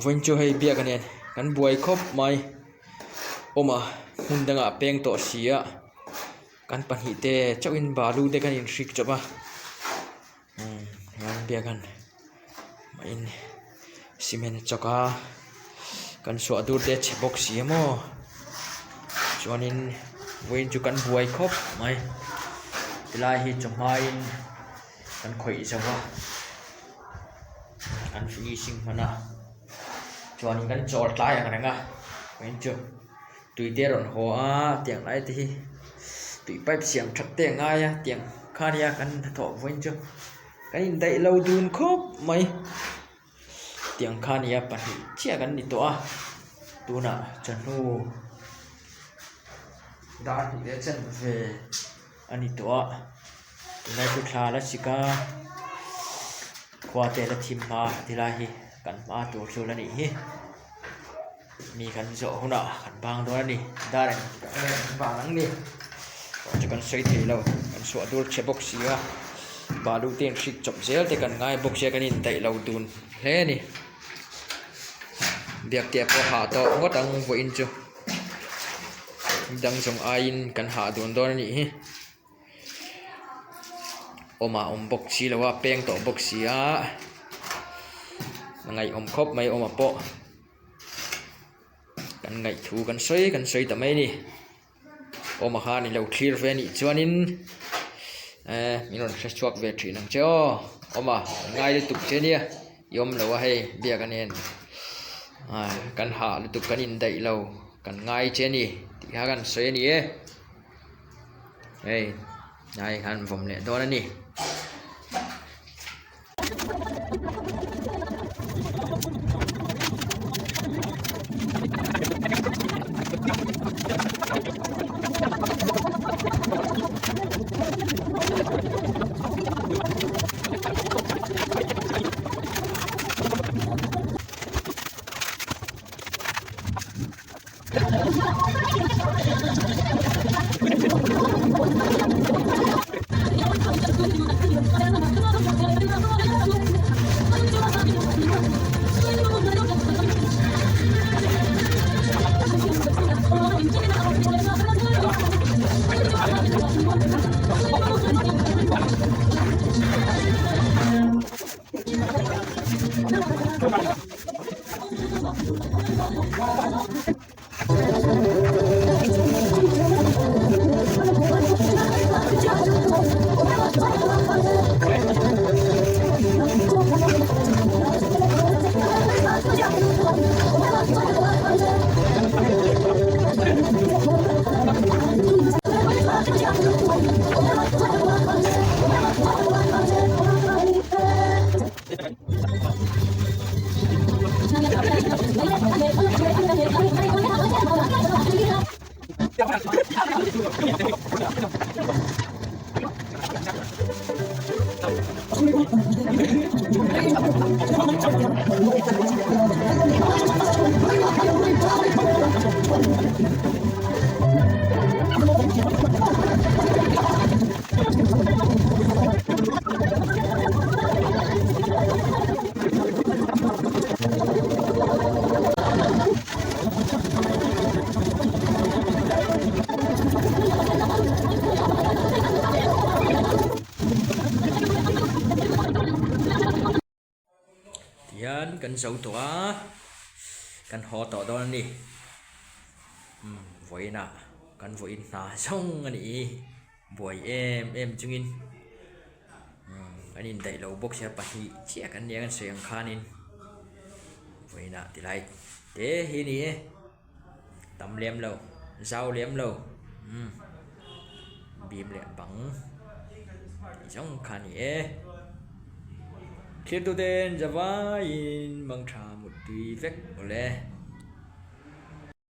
Vinh cho hay bia cái kan buai khop mai oma hundanga peng to sia kan pahi te chawin balu te kan in shik choba yan bia kan in cement choka kan so dur te chebok siamo chuanin Vinh chu kan buai khop mai tilai hi chomai kan khoi zawa kan finishing mana chuan kan chor tlai ang nga wen chu tui te ron ho a tiang lai ti tui pipe siam thak te nga ya tiang khania kan tho wen chu kan in dai lo dun khop mai tiang khania pa hi chia kan ni to a tuna chanu da ti le chen ve ani to a tunai ku thla la sika khwa te la thim ma tilahi kan ma tur chu la ni hi mi kan zo huna kan bang do ni da re bang ni cho kan sei thei lo kan so dur che box sia balu ten shik chop zel te kan ngai box ya kan in dai lo dun hle ni Biaktea po ha to ngot ang vo in chu dang song ain kan ha dun do ni hi oma box si lawa peng to box sia ngai khop mai oma po kan ngai thu kan soi ta mai ni oma ha ni lo clear ve ni chuanin minon fresh chuak ve thi nang cho oma ngai le tuk che ni yom lo wa hei bia kan en kan ha le tuk kan in dai lo kan ngai che ni ti ha kan soi ni hei nai han vom le do na ni yan kan sau to a kan ho to do ni voina kan voin na song ani boy em chungin anin dai lo box ya pahi chia kan nia kan seng khanin voina tilai te hi ni tam lem lo zau lem lo bim le bang song khani khi tu tên Java in bằng trà một tí vết ole